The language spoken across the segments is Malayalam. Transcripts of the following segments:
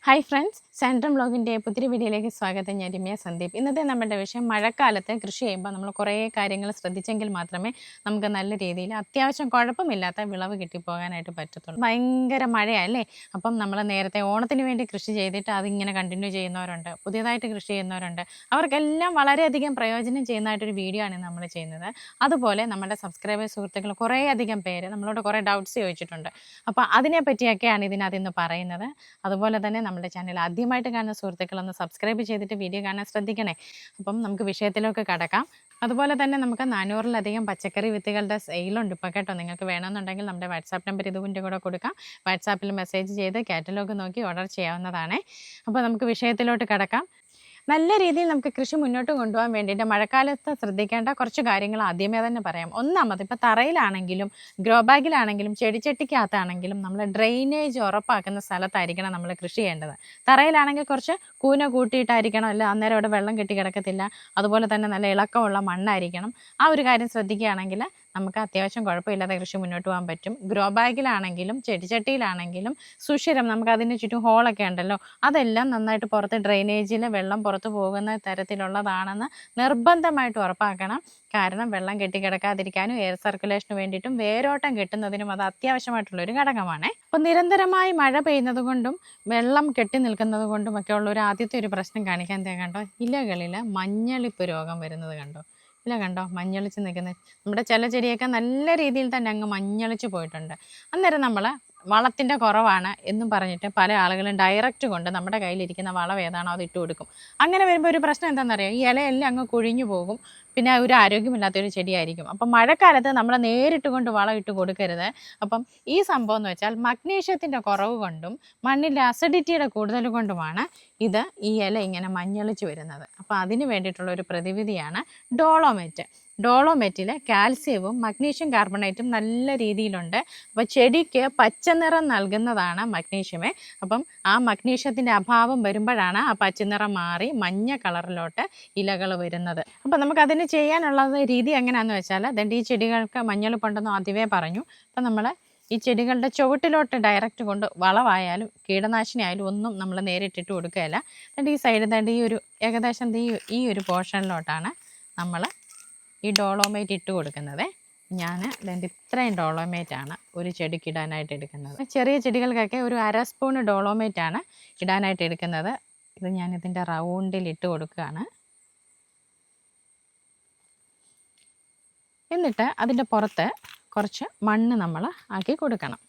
ഹായ് ഫ്രണ്ട്സ്, സെൻട്രം വ്ലോഗിൻ്റെ പുതിയ വീഡിയോയിലേക്ക് സ്വാഗതം. ഞാൻ രമ്യ സന്ദീപ്. ഇന്നത്തെ നമ്മുടെ വിഷയം മഴക്കാലത്ത് കൃഷി ചെയ്യുമ്പോൾ നമ്മൾ കുറേ കാര്യങ്ങൾ ശ്രദ്ധിച്ചെങ്കിൽ മാത്രമേ നമുക്ക് നല്ല രീതിയിൽ അത്യാവശ്യം കുഴപ്പമില്ലാത്ത വിളവ് കിട്ടിപ്പോകാനായിട്ട് പറ്റത്തുള്ളൂ. ഭയങ്കര മഴയല്ലേ, അപ്പം നമ്മൾ നേരത്തെ ഓണത്തിന് വേണ്ടി കൃഷി ചെയ്തിട്ട് അതിങ്ങനെ കണ്ടിന്യൂ ചെയ്യുന്നവരുണ്ട്, പുതിയതായിട്ട് കൃഷി ചെയ്യുന്നവരുണ്ട്. അവർക്കെല്ലാം വളരെയധികം പ്രയോജനം ചെയ്യുന്നതായിട്ടൊരു വീഡിയോ ആണ് നമ്മൾ ചെയ്യുന്നത്. അതുപോലെ നമ്മുടെ സബ്സ്ക്രൈബേഴ്സ് സുഹൃത്തുക്കൾ കുറേയധികം പേര് നമ്മളോട് കുറേ ഡൗട്ട്സ് ചോദിച്ചിട്ടുണ്ട്. അപ്പോൾ അതിനെ പറ്റിയൊക്കെയാണ് ഇതിനകത്ത് ഇന്ന് പറയുന്നത്. അതുപോലെ തന്നെ നമ്മുടെ ചാനൽ ആദ്യമായിട്ട് കാണുന്ന സുഹൃത്തുക്കളൊന്ന് സബ്സ്ക്രൈബ് ചെയ്തിട്ട് വീഡിയോ കാണാൻ ശ്രദ്ധിക്കണേ. അപ്പം നമുക്ക് വിഷയത്തിലേക്ക് കടക്കാം. അതുപോലെ തന്നെ നമുക്ക് 400-ലധികം പച്ചക്കറി വിത്തുകളുടെ സെയിലുണ്ട് ഇപ്പോൾ കേട്ടോ. നിങ്ങൾക്ക് വേണമെന്നുണ്ടെങ്കിൽ നമ്മുടെ വാട്സാപ്പ് നമ്പർ ഇതിൻ്റെ കൂടെ കൊടുക്കാം. വാട്സാപ്പിൽ മെസ്സേജ് ചെയ്ത് കാറ്റലോഗ് നോക്കി ഓർഡർ ചെയ്യാവുന്നതാണ്. അപ്പോൾ നമുക്ക് വിഷയത്തിലോട്ട് കടക്കാം. നല്ല രീതിയിൽ നമുക്ക് കൃഷി മുന്നോട്ട് കൊണ്ടുപോകാൻ വേണ്ടിയിട്ട് മഴക്കാലത്ത് ശ്രദ്ധിക്കേണ്ട കുറച്ച് കാര്യങ്ങൾ ആദ്യമേ തന്നെ പറയാം. ഒന്നാമത്, ഇപ്പോൾ തറയിലാണെങ്കിലും ഗ്രോ ബാഗിലാണെങ്കിലും ചെടിച്ചട്ടിക്കകത്താണെങ്കിലും നമ്മൾ ഡ്രെയിനേജ് ഉറപ്പാക്കുന്ന സ്ഥലത്തായിരിക്കണം നമ്മൾ കൃഷി ചെയ്യേണ്ടത്. തറയിലാണെങ്കിൽ കുറച്ച് കൂന കൂട്ടിയിട്ടായിരിക്കണം, അല്ല അന്നേരം അവിടെ വെള്ളം കെട്ടി കിടക്കത്തില്ല. അതുപോലെ തന്നെ നല്ല ഇളക്കമുള്ള മണ്ണായിരിക്കണം. ആ ഒരു കാര്യം ശ്രദ്ധിക്കുകയാണെങ്കിൽ നമുക്ക് അത്യാവശ്യം കുഴപ്പമില്ലാതെ കൃഷി മുന്നോട്ട് പോകാൻ പറ്റും. ഗ്രോ ബാഗിലാണെങ്കിലും ചെടിച്ചട്ടിയിലാണെങ്കിലും സുഷിരം, നമുക്ക് അതിന് ചുറ്റും ഹോളൊക്കെ ഉണ്ടല്ലോ, അതെല്ലാം നന്നായിട്ട് പുറത്ത് ഡ്രെയിനേജിൽ വെള്ളം പുറത്ത് പോകുന്ന തരത്തിലുള്ളതാണെന്ന് നിർബന്ധമായിട്ട് ഉറപ്പാക്കണം. കാരണം വെള്ളം കെട്ടിക്കിടക്കാതിരിക്കാനും എയർ സർക്കുലേഷന് വേണ്ടിയിട്ടും വേരോട്ടം കിട്ടുന്നതിനും അത് അത്യാവശ്യമായിട്ടുള്ളൊരു ഘടകമാണ്. അപ്പോൾ നിരന്തരമായി മഴ പെയ്യുന്നത് കൊണ്ടും വെള്ളം കെട്ടി നിൽക്കുന്നത് കൊണ്ടും ഒക്കെ ഉള്ള ഒരു ആദ്യത്തെ ഒരു പ്രശ്നം കാണിക്കാൻ കണ്ടോ, ഇലകളിൽ മഞ്ഞളിപ്പ് രോഗം വരുന്നത് കണ്ടോ. ഇല്ല കണ്ടോ, മഞ്ഞളിച്ച് നിൽക്കുന്നത്. നമ്മുടെ ചില ചെടിയൊക്കെ നല്ല രീതിയിൽ തന്നെ അങ്ങ് മഞ്ഞളിച്ച് പോയിട്ടുണ്ട്. അന്നേരം നമ്മൾ വളത്തിൻ്റെ കുറവാണ് എന്നും പറഞ്ഞിട്ട് പല ആളുകളും ഡയറക്റ്റ് കൊണ്ട് നമ്മുടെ കയ്യിലിരിക്കുന്ന വളം ഏതാണോ അത് ഇട്ട് കൊടുക്കും. അങ്ങനെ വരുമ്പോൾ ഒരു പ്രശ്നം എന്താണെന്നറിയാം, ഈ ഇലയെല്ലാം അങ്ങ് കുഴിഞ്ഞു പോകും. പിന്നെ ഒരു ആരോഗ്യമില്ലാത്തൊരു ചെടിയായിരിക്കും. അപ്പം മഴക്കാലത്ത് നമ്മൾ നേരിട്ട് കൊണ്ട് വളം ഇട്ട് കൊടുക്കരുത്. അപ്പം ഈ സംഭവം എന്ന് വെച്ചാൽ മഗ്നീഷ്യത്തിൻ്റെ കുറവ് കൊണ്ടും മണ്ണിൻ്റെ അസിഡിറ്റിയുടെ കൂടുതൽ കൊണ്ടുമാണ് ഈ ഇല ഇങ്ങനെ മഞ്ഞളിച്ച് വരുന്നത്. അപ്പോൾ അതിന് വേണ്ടിയിട്ടുള്ള ഒരു പ്രതിവിധിയാണ് ഡോളോമേറ്റ്. ഡോളോമേറ്റിൽ കാൽസ്യവും മഗ്നീഷ്യം കാർബണേറ്റും നല്ല രീതിയിലുണ്ട്. അപ്പോൾ ചെടിക്ക് പച്ച നിറം നൽകുന്നതാണ് മഗ്നീഷ്യമേ. അപ്പം ആ മഗ്നീഷ്യത്തിൻ്റെ അഭാവം വരുമ്പോഴാണ് ആ പച്ചനിറം മാറി മഞ്ഞ കളറിലോട്ട് ഇലകൾ വരുന്നത്. അപ്പം നമുക്കതിന് ചെയ്യാനുള്ളത് രീതി എങ്ങനെയാണെന്ന് വെച്ചാൽ, ദണ്ട് ഈ ചെടികൾക്ക് മഞ്ഞളിപ്പുണ്ടെന്ന് ആദ്യമേ പറഞ്ഞു. അപ്പം നമ്മൾ ഈ ചെടികളുടെ ചുവട്ടിലോട്ട് ഡയറക്റ്റ് കൊണ്ട് വളമായാലും കീടനാശിനി ആയാലും ഒന്നും നമ്മൾ നേരിട്ടിട്ട് കൊടുക്കുകയില്ല. എന്നിട്ട് ഈ സൈഡിൽ തന്നെ ഏകദേശം ഈ ഒരു പോർഷനിലോട്ടാണ് നമ്മൾ ഈ ഡോളോമേറ്റ് ഇട്ട് കൊടുക്കുന്നത്. ഞാൻ അതിൻ്റെ ഇത്രയും ഡോളോമേറ്റാണ് ഒരു ചെടിക്ക് ഇടാനായിട്ട് എടുക്കുന്നത്. ചെറിയ ചെടികൾക്കൊക്കെ ഒരു 1/2 സ്പൂൺ ഡോളോമേറ്റാണ് ഇടാനായിട്ട് എടുക്കുന്നത്. ഇത് ഞാനിതിൻ്റെ റൗണ്ടിൽ ഇട്ട് കൊടുക്കുകയാണ്. എന്നിട്ട് അതിൻ്റെ പുറത്ത് കുറച്ച് മണ്ണ് നമ്മൾ ആക്കി കൊടുക്കണം.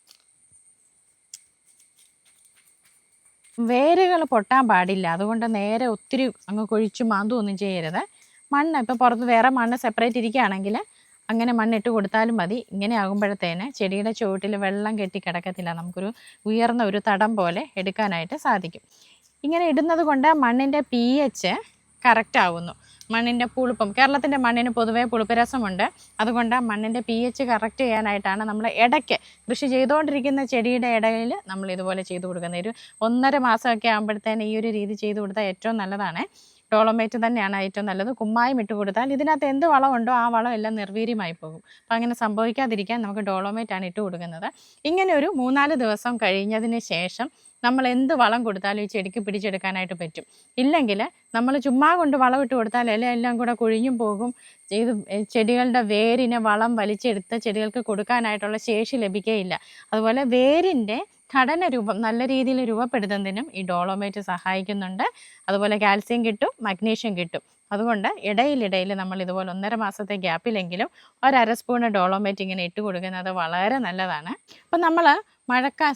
വേരുകൾ പൊട്ടാൻ പാടില്ല, അതുകൊണ്ട് നേരെ ഒത്തിരി അങ്ങ് കൊഴിച്ച് മാന്തുമൊന്നും ചെയ്യരുത്. മണ്ണ് ഇപ്പോൾ പുറത്ത് വേറെ മണ്ണ് സെപ്പറേറ്റ് ഇരിക്കുകയാണെങ്കിൽ അങ്ങനെ മണ്ണിട്ട് കൊടുത്താലും മതി. ഇങ്ങനെ ആകുമ്പോഴത്തേന് ചെടിയുടെ ചുവട്ടിൽ വെള്ളം കെട്ടി കിടക്കത്തില്ല, നമുക്കൊരു ഉയർന്ന ഒരു തടം പോലെ എടുക്കാനായിട്ട് സാധിക്കും. ഇങ്ങനെ ഇടുന്നത് കൊണ്ട് മണ്ണിൻ്റെ pH കറക്റ്റ് ആവുന്നു. മണ്ണിൻ്റെ പുളിപ്പം, കേരളത്തിൻ്റെ മണ്ണിന് പൊതുവേ പുളിപ്പ് രസമുണ്ട്. അതുകൊണ്ട് മണ്ണിൻ്റെ pH കറക്റ്റ് ചെയ്യാനായിട്ടാണ് നമ്മൾ ഇടയ്ക്ക് കൃഷി ചെയ്തുകൊണ്ടിരിക്കുന്ന ചെടിയുടെ ഇടയിൽ നമ്മൾ ഇതുപോലെ ചെയ്തു കൊടുക്കുന്നത്. ഒരു 1.5 മാസമൊക്കെ ആകുമ്പോഴത്തേന് ഈ ഒരു രീതി ചെയ്തു കൊടുത്താൽ ഏറ്റവും നല്ലതാണ്. ഡോളോമേറ്റ് തന്നെയാണ് ഏറ്റവും നല്ലത്. കുമ്മായം ഇട്ട് കൊടുത്താൽ ഇതിനകത്ത് എന്ത് വളമുണ്ടോ ആ വളം എല്ലാം നിർവീര്യമായി പോകും. അപ്പോൾ അങ്ങനെ സംഭവിക്കാതിരിക്കാൻ നമുക്ക് ഡോളോമേറ്റാണ് ഇട്ട് കൊടുക്കുന്നത്. ഇങ്ങനെ ഒരു 3-4 ദിവസം കഴിഞ്ഞതിന് ശേഷം നമ്മൾ എന്ത് വളം കൊടുത്താലും ഈ ചെടിക്ക് പിടിച്ചെടുക്കാനായിട്ട് പറ്റും. ഇല്ലെങ്കിൽ നമ്മൾ ചുമ്മാ കൊണ്ട് വളം ഇട്ട് കൊടുത്താൽ എല്ലാം കൂടെ കൊഴിഞ്ഞും പോകും. ഇത് ചെടികളുടെ വേരിനെ വളം വലിച്ചെടുത്ത് ചെടികൾക്ക് കൊടുക്കാനായിട്ടുള്ള ശേഷി ലഭിക്കുകയില്ല. അതുപോലെ വേരിൻ്റെ ഘടന നല്ല രീതിയിൽ രൂപപ്പെടുത്തുന്നതിനും ഈ ഡോളോമേറ്റ് സഹായിക്കുന്നുണ്ട്. അതുപോലെ കാൽസ്യം കിട്ടും, മഗ്നീഷ്യം കിട്ടും. അതുകൊണ്ട് ഇടയിൽ നമ്മൾ ഇതുപോലെ 1.5 മാസത്തെ ഗ്യാപ്പിലെങ്കിലും 1/2 സ്പൂൺ ഡോളോമേറ്റ് ഇങ്ങനെ ഇട്ട് കൊടുക്കുന്നത് വളരെ നല്ലതാണ്. അപ്പം നമ്മൾ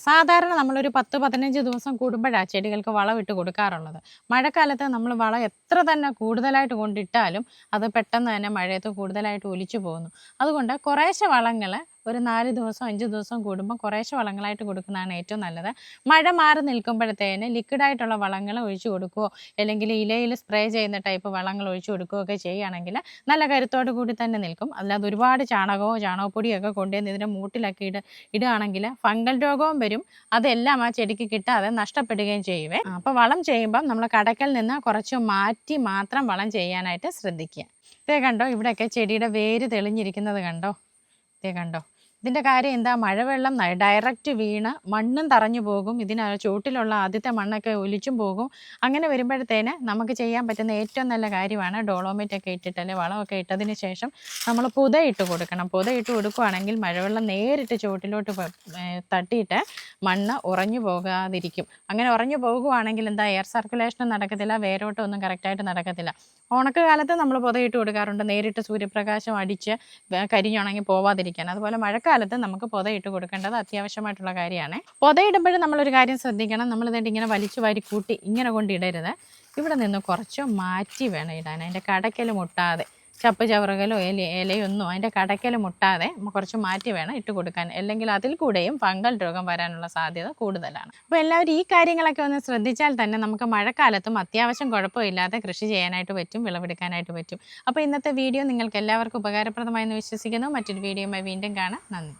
സാധാരണ നമ്മളൊരു 10-15 ദിവസം കൂടുമ്പോഴാണ് ചെടികൾക്ക് വളം ഇട്ട് കൊടുക്കാറുള്ളത്. മഴക്കാലത്ത് നമ്മൾ വളം എത്ര തന്നെ കൂടുതലായിട്ട് കൊണ്ടിട്ടാലും അത് പെട്ടെന്ന് തന്നെ മഴയത്ത് കൂടുതലായിട്ട് ഒലിച്ചു പോകുന്നു. അതുകൊണ്ട് കുറേശ്ശെ വളങ്ങൾ ഒരു 4 ദിവസം 5 ദിവസം കൂടുമ്പോൾ കുറേശ്ശെ വളങ്ങളായിട്ട് കൊടുക്കുന്നതാണ് ഏറ്റവും നല്ലത്. മഴ മാറി നിൽക്കുമ്പോഴത്തേന് ലിക്വിഡായിട്ടുള്ള വളങ്ങൾ ഒഴിച്ചു കൊടുക്കുകയോ അല്ലെങ്കിൽ ഇലയിൽ സ്പ്രേ ചെയ്യുന്ന ടൈപ്പ് വളങ്ങൾ ഒഴിച്ചു കൊടുക്കുകയോ ഒക്കെ ചെയ്യുകയാണെങ്കിൽ നല്ല കരുത്തോടു കൂടി തന്നെ നിൽക്കും. അല്ലാതെ ഒരുപാട് ചാണകപ്പൊടിയോ ഒക്കെ കൊണ്ടുവന്ന് ഇതിൻ്റെ മൂട്ടിലൊക്കെ ഇടുകയാണെങ്കിൽ ഫംഗൽ രോഗവും വരും. അതെല്ലാം ആ ചെടിക്ക് കിട്ടാതെ നഷ്ടപ്പെടുകയും ചെയ്യുവേ. അപ്പോൾ വളം ചെയ്യുമ്പം നമ്മൾ കടക്കൽ നിന്ന് കുറച്ച് മാറ്റി മാത്രം വളം ചെയ്യാനായിട്ട് ശ്രദ്ധിക്കുക. ഇതേ കണ്ടോ, ഇവിടെയൊക്കെ ചെടിയുടെ വേര് തെളിഞ്ഞിരിക്കുന്നത് കണ്ടോ. ഇതേ കണ്ടോ, ഇതിൻ്റെ കാര്യം എന്താ, മഴവെള്ളം ഡയറക്റ്റ് വീണ് മണ്ണും തറഞ്ഞു പോകും, ചുവട്ടിലുള്ള ആദ്യത്തെ മണ്ണൊക്കെ ഒലിച്ചും പോകും. അങ്ങനെ വരുമ്പോഴത്തേന് നമുക്ക് ചെയ്യാൻ പറ്റുന്ന ഏറ്റവും നല്ല കാര്യമാണ് ഡോളോമേറ്റ് ഒക്കെ ഇട്ടിട്ട് അല്ലെങ്കിൽ വളമൊക്കെ ഇട്ടതിന് ശേഷം നമ്മൾ പുതയിട്ട് കൊടുക്കണം. പുതയിട്ട് കൊടുക്കുകയാണെങ്കിൽ മഴവെള്ളം നേരിട്ട് ചുവട്ടിലോട്ട് തട്ടിയിട്ട് മണ്ണ് ഉറഞ്ഞു പോകാതിരിക്കും. അങ്ങനെ ഉറഞ്ഞു പോകുകയാണെങ്കിൽ എന്താ, എയർ സർക്കുലേഷനും നടക്കത്തില്ല, വേരോട്ടം ഒന്നും കറക്റ്റായിട്ട് നടക്കത്തില്ല. ഉണക്ക കാലത്ത് നമ്മൾ പുതയിട്ട് കൊടുക്കാറുണ്ട്, നേരിട്ട് സൂര്യപ്രകാശം അടിച്ച് കരിഞ്ഞുണങ്ങി പോവാതിരിക്കാൻ. അതുപോലെ മഴക്കാലത്ത് നമുക്ക് പുതയിട്ട് കൊടുക്കേണ്ടത് അത്യാവശ്യമായിട്ടുള്ള കാര്യമാണ്. പുതയിടുമ്പോഴും നമ്മളൊരു കാര്യം ശ്രദ്ധിക്കണം, നമ്മളിതിട്ട് ഇങ്ങനെ വലിച്ചു വാരി കൂട്ടി ഇങ്ങനെ കൊണ്ടിടരുത്. ഇവിടെ നിന്ന് കുറച്ച് മാറ്റി വേണം ഇടാൻ, അതിൻ്റെ കടയ്ക്കൽ മുട്ടാതെ. ചപ്പ് ചവറുകളോ ഇലയൊന്നും അതിൻ്റെ കടയ്ക്കൽ മുട്ടാതെ കുറച്ച് മാറ്റി വേണം ഇട്ട് കൊടുക്കാൻ, അല്ലെങ്കിൽ അതിൽ കൂടെയും ഫംഗൽ രോഗം വരാനുള്ള സാധ്യത കൂടുതലാണ്. അപ്പോൾ എല്ലാവരും ഈ കാര്യങ്ങളൊക്കെ ഒന്ന് ശ്രദ്ധിച്ചാൽ തന്നെ നമുക്ക് മഴക്കാലത്തും അത്യാവശ്യം കുഴപ്പമില്ലാതെ കൃഷി ചെയ്യാനായിട്ട് പറ്റും, വിളവെടുക്കാനായിട്ട് പറ്റും. അപ്പോൾ ഇന്നത്തെ വീഡിയോ നിങ്ങൾക്ക് എല്ലാവർക്കും ഉപകാരപ്രദമായെന്ന് വിശ്വസിക്കുന്നു. മറ്റൊരു വീഡിയോയുമായി വീണ്ടും കാണാം. നന്ദി.